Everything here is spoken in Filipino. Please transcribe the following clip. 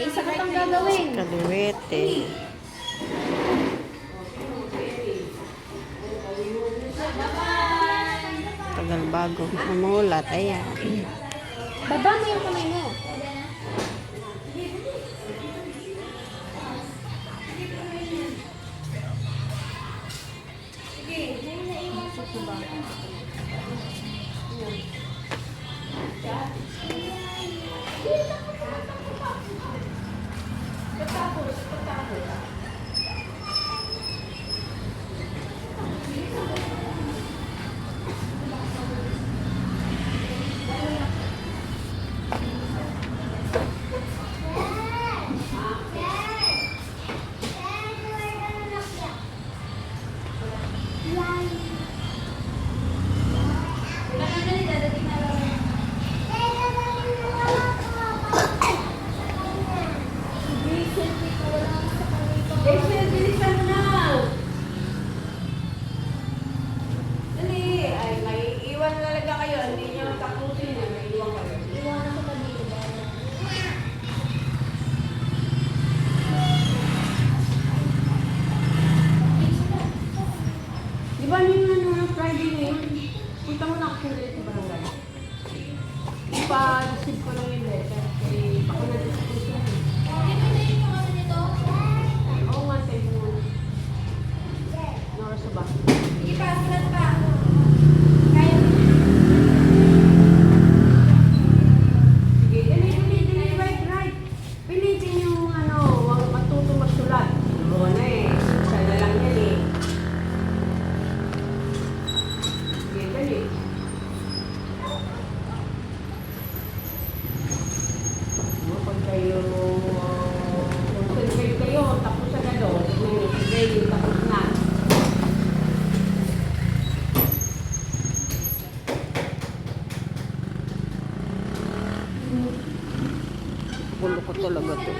May isa ka pang gagawin. Kaliwete. Tagal bago. Umulat. Ayan. Baba mo yung kamay mo. Di ba yung Friday ngayon? Punta mo na ako sa barangay. Pa-receive ko lang yung letter. Kasi ako na-discuss yan. Oo nga, sa'yo mo. Nora sa ba? Ipasulat pa. Sige, dali, right. Pilitin yung huwag matutong magsulat. Oo na eh. Isa na lang yan eh. Sige, dali. Kung kayo, tapos na doon. Sige, tapos na. Gulo ko talaga to.